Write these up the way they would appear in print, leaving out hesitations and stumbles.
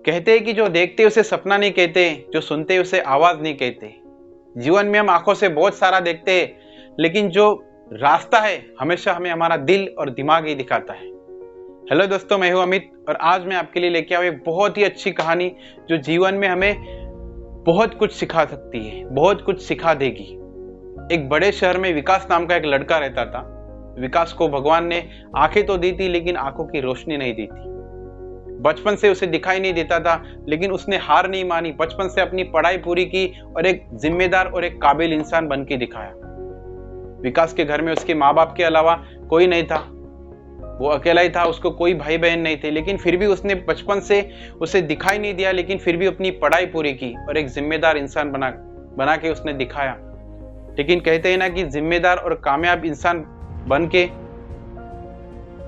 कहते हैं कि जो देखते उसे सपना नहीं कहते, जो सुनते उसे आवाज नहीं कहते। जीवन में हम आंखों से बहुत सारा देखते हैं, लेकिन जो रास्ता है हमेशा हमें हमारा दिल और दिमाग ही दिखाता है। हेलो दोस्तों, मैं हूं अमित और आज मैं आपके लिए लेके आया एक बहुत ही अच्छी कहानी जो जीवन में हमें बहुत कुछ सिखा सकती है, बहुत कुछ सिखा देगी। एक बड़े शहर में विकास नाम का एक लड़का रहता था। विकास को भगवान ने आंखें तो दी थी, लेकिन आंखों की रोशनी नहीं दी थी। बचपन से उसे दिखाई नहीं देता था, लेकिन उसने हार नहीं मानी। बचपन से अपनी पढ़ाई पूरी की और एक जिम्मेदार और एक काबिल इंसान बन के दिखाया। विकास के घर में उसके माँ बाप के अलावा कोई नहीं था, वो अकेला ही था, उसको कोई भाई बहन नहीं थे। लेकिन फिर भी उसने बचपन से उसे दिखाई नहीं दिया, लेकिन फिर भी अपनी पढ़ाई पूरी की और एक जिम्मेदार इंसान बना के उसने दिखाया। लेकिन कहते हैं ना कि जिम्मेदार और कामयाब इंसान बन के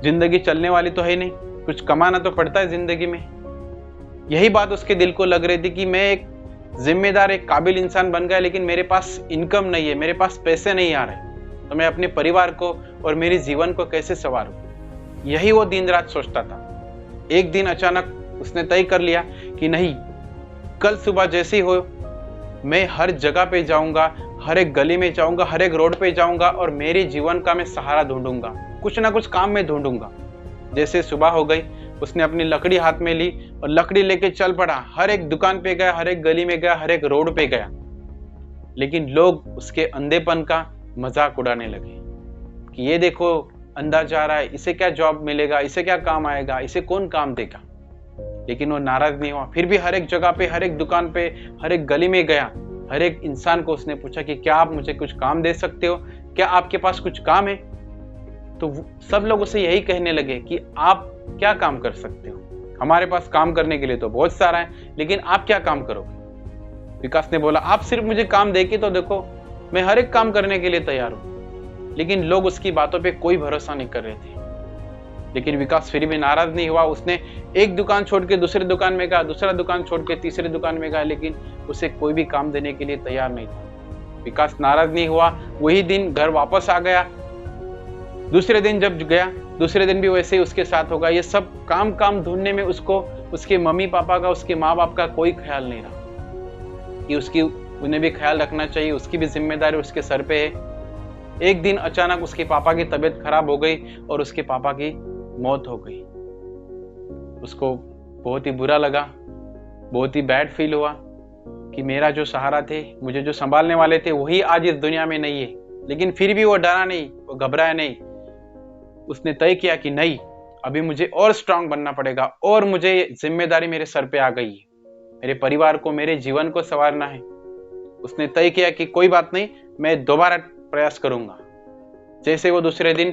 जिंदगी चलने वाली तो है नहीं, कुछ कमाना तो पड़ता है जिंदगी में। यही बात उसके दिल को लग रही थी कि मैं एक जिम्मेदार, एक काबिल इंसान बन गया, लेकिन मेरे पास इनकम नहीं है, मेरे पास पैसे नहीं आ रहे, तो मैं अपने परिवार को और मेरे जीवन को कैसे संवारूं। यही वो दिन रात सोचता था। एक दिन अचानक उसने तय कर लिया कि नहीं, कल सुबह जैसी हो मैं हर जगह पे जाऊंगा, हर एक गली में जाऊंगा, हर एक रोड पे जाऊंगा और मेरे जीवन का मैं सहारा ढूंढूंगा, कुछ ना कुछ काम में ढूंढूंगा। जैसे सुबह हो गई, उसने अपनी लकड़ी हाथ में ली और लकड़ी लेके चल पड़ा। हर एक दुकान पे गया, हर एक गली में गया, हर एक रोड पे गया। लेकिन लोग उसके अंधेपन का मजाक उड़ाने लगे कि ये देखो, अंधा जा रहा है, इसे क्या जॉब मिलेगा, इसे क्या काम आएगा, इसे कौन काम देगा। लेकिन वो नाराज नहीं हुआ। फिर भी हर एक जगह पे, हर एक दुकान पे, हर एक गली में गया। हर एक इंसान को उसने पूछा कि क्या आप मुझे कुछ काम दे सकते हो, क्या आपके पास कुछ काम है। तो सब लोग उसे यही कहने लगे कि आप क्या काम कर सकते हो, हमारे पास काम करने के लिए तो बहुत सारा है, लेकिन आप क्या काम करोगे। विकास ने बोला, आप सिर्फ मुझे काम दे के तो देखो, मैं हर एक काम करने के लिए तैयार हूं। लेकिन लोग उसकी बातों पे कोई भरोसा नहीं कर रहे थे। लेकिन विकास फिर भी नाराज नहीं हुआ। उसने एक दुकान छोड़ के दूसरे दुकान में गया, दूसरा दुकान छोड़ के तीसरे दुकान में गया, लेकिन उसे कोई भी काम देने के लिए तैयार नहीं था। विकास नाराज नहीं हुआ। वही दिन घर वापस आ गया। दूसरे दिन जब गया, दूसरे दिन भी वैसे ही उसके साथ होगा। ये सब काम ढूंढने में उसको उसके मम्मी पापा का, उसके माँ बाप का कोई ख्याल नहीं रहा कि उन्हें भी ख्याल रखना चाहिए, उसकी भी जिम्मेदारी उसके सर पे है। एक दिन अचानक उसके पापा की तबीयत खराब हो गई और उसके पापा की मौत हो गई। उसको बहुत ही बुरा लगा, बहुत ही बैड फील हुआ कि मेरा जो सहारा थे, मुझे जो संभालने वाले थे, वही आज इस दुनिया में नहीं है। लेकिन फिर भी वो डरा नहीं, वो घबराया नहीं। उसने तय किया कि नहीं, अभी मुझे और स्ट्रांग बनना पड़ेगा और मुझे जिम्मेदारी मेरे सर पे आ गई है, मेरे परिवार को, मेरे जीवन को संवारना है। उसने तय किया कि कोई बात नहीं, मैं दोबारा प्रयास करूंगा। जैसे वो दूसरे दिन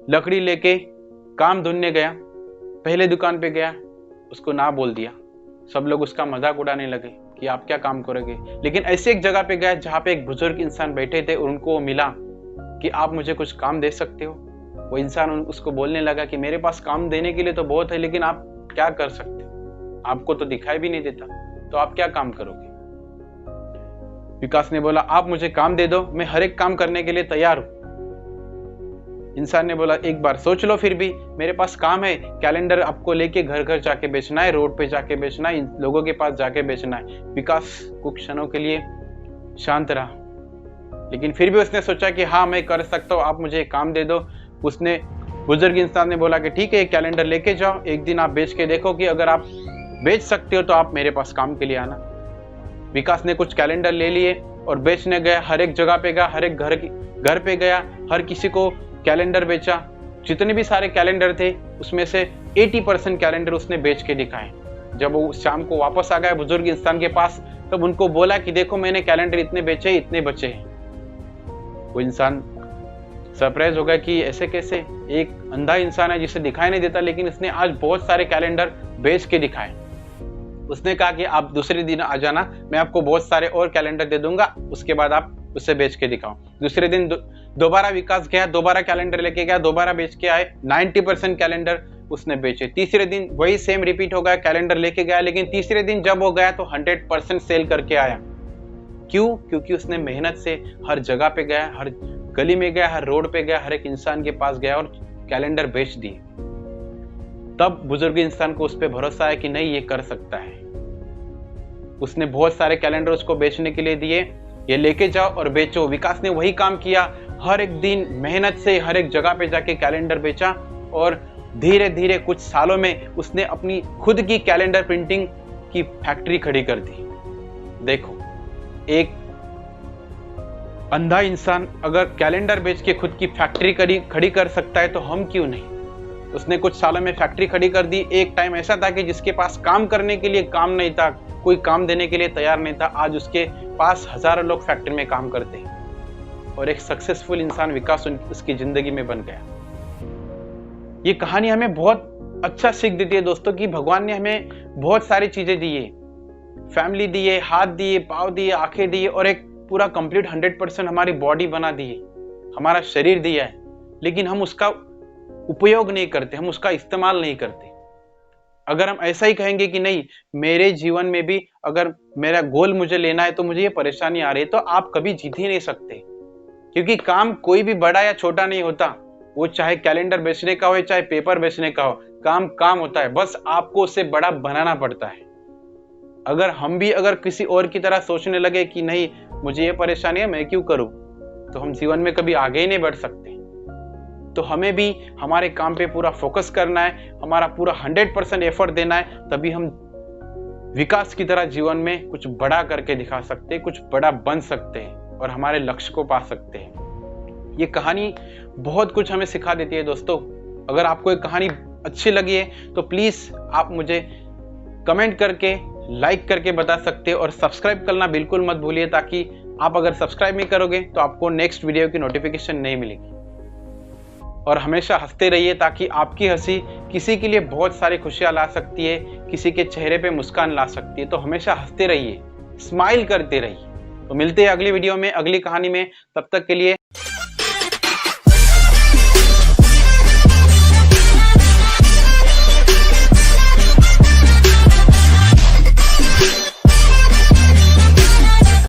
लकड़ी लेके काम ढूंढने गया, पहले दुकान पे गया, उसको ना बोल दिया। सब लोग उसका मजाक उड़ाने लगे कि आप क्या काम करोगे। लेकिन ऐसे एक जगह पे गया जहाँ पे एक बुजुर्ग इंसान बैठे थे और उनको मिला कि आप मुझे कुछ काम दे सकते हो। वो इंसान उसको बोलने लगा कि मेरे पास काम देने के लिए तो बहुत है, लेकिन आप क्या कर सकते हो, आपको तो दिखाई भी नहीं देता, तो आप क्या काम करोगे। विकास ने बोला, आप मुझे काम दे दो, मैं हर एक काम करने के लिए तैयार हूं। इंसान ने बोला, एक बार सोच लो, फिर भी मेरे पास काम है। कैलेंडर आपको लेके घर घर जाके बेचना है, रोड पे जाके बेचना है, इन लोगों के पास जाके बेचना है। विकास कुछ क्षणों के लिए शांत रहा, लेकिन फिर भी उसने सोचा कि हाँ, मैं कर सकता हूँ, आप मुझे काम दे दो। उसने बुजुर्ग इंसान ने बोला कि ठीक है, कैलेंडर लेके जाओ, एक दिन आप बेच के देखो कि अगर आप बेच सकते हो तो आप मेरे पास काम के लिए आना। विकास ने कुछ कैलेंडर ले लिए और बेचने गया। हर एक जगह पे गया, हर एक घर पे गया, हर किसी को कैलेंडर बेचा। जितने भी सारे कैलेंडर थे उसमें से 80% कैलेंडर उसने बेच के दिखाए। जब वो शाम को वापस आ गया बुजुर्ग इंसान के पास, तब उनको बोला कि देखो, मैंने कैलेंडर इतने बेचे, इतने बचे हैं। वो इंसान सरप्राइज हो गया कि ऐसे कैसे, एक अंधा इंसान है जिसे दिखाई नहीं देता, लेकिन इसने आज बहुत सारे कैलेंडर बेच के दिखाए। उसने कहा कि आप दूसरे दिन आ जाना, मैं आपको बहुत सारे और कैलेंडर दे दूंगा, उसके बाद आप उसे बेच के दिखाओ। दूसरे दिन दोबारा विकास गया, दोबारा कैलेंडर लेके गया, दोबारा बेच के आए। 90% कैलेंडर उसने बेचे। तीसरे दिन वही सेम रिपीट हो गया, कैलेंडर लेके गया, लेकिन तीसरे दिन जब वो गया तो 100% सेल करके आया। क्यों? क्योंकि उसने मेहनत से हर जगह पे गया, हर गली में गया, हर रोड पे गया, हर एक इंसान के पास गया और कैलेंडर बेच दिए। तब बुजुर्ग इंसान को उस पर भरोसा है कि नहीं, ये कर सकता है। उसने बहुत सारे कैलेंडर उसको बेचने के लिए दिए, ये लेके जाओ और बेचो। विकास ने वही काम किया, हर एक दिन मेहनत से हर एक जगह पे जाके कैलेंडर बेचा और धीरे धीरे कुछ सालों में उसने अपनी खुद की कैलेंडर प्रिंटिंग की फैक्ट्री खड़ी कर दी। देखो, एक अंधा इंसान अगर कैलेंडर बेच के खुद की फैक्ट्री खड़ी कर सकता है तो हम क्यों नहीं। उसने कुछ सालों में फैक्ट्री खड़ी कर दी। एक टाइम ऐसा था कि जिसके पास काम करने के लिए काम नहीं था, कोई काम देने के लिए तैयार नहीं था, आज उसके पास हजारों लोग फैक्ट्री में काम करते हैं और एक सक्सेसफुल इंसान विकास उसकी जिंदगी में बन गया। ये कहानी हमें बहुत अच्छा सीख देती है दोस्तों कि भगवान ने हमें बहुत सारी चीजें दी है, फैमिली दी है, हाथ दिए, पाँव दिए, आंखें दी और एक पूरा कंप्लीट 100% हमारी बॉडी बना दी है, हमारा शरीर दिया है, लेकिन हम उसका उपयोग नहीं करते, हम उसका इस्तेमाल नहीं करते। अगर हम ऐसा ही कहेंगे कि नहीं, मेरे जीवन में भी अगर मेरा गोल मुझे लेना है तो मुझे ये परेशानी आ रही है, तो आप कभी जीत ही नहीं सकते। क्योंकि काम कोई भी बड़ा या छोटा नहीं होता, वो चाहे कैलेंडर बेचने का हो चाहे पेपर बेचने का हो, काम काम होता है, बस आपको उसे बड़ा बनाना पड़ता है। अगर हम भी अगर किसी और की तरह सोचने लगे कि नहीं, मुझे ये परेशानी है, मैं क्यों करूं, तो हम जीवन में कभी आगे ही नहीं बढ़ सकते। तो हमें भी हमारे काम पे पूरा फोकस करना है, हमारा पूरा 100% एफर्ट देना है, तभी हम विकास की तरह जीवन में कुछ बड़ा करके दिखा सकते हैं, कुछ बड़ा बन सकते हैं और हमारे लक्ष्य को पा सकते हैं। ये कहानी बहुत कुछ हमें सिखा देती है दोस्तों। अगर आपको ये कहानी अच्छी लगी है तो प्लीज आप मुझे कमेंट करके, लाइक करके बता सकते हैं और सब्सक्राइब करना बिल्कुल मत भूलिए, ताकि आप अगर सब्सक्राइब नहीं करोगे तो आपको नेक्स्ट वीडियो की नोटिफिकेशन नहीं मिलेगी। और हमेशा हंसते रहिए, ताकि आपकी हंसी किसी के लिए बहुत सारी खुशियां ला सकती है, किसी के चेहरे पे मुस्कान ला सकती है। तो हमेशा हंसते रहिए, स्माइल करते रहिए। तो मिलते हैं अगली वीडियो में, अगली कहानी में। तब तक के लिए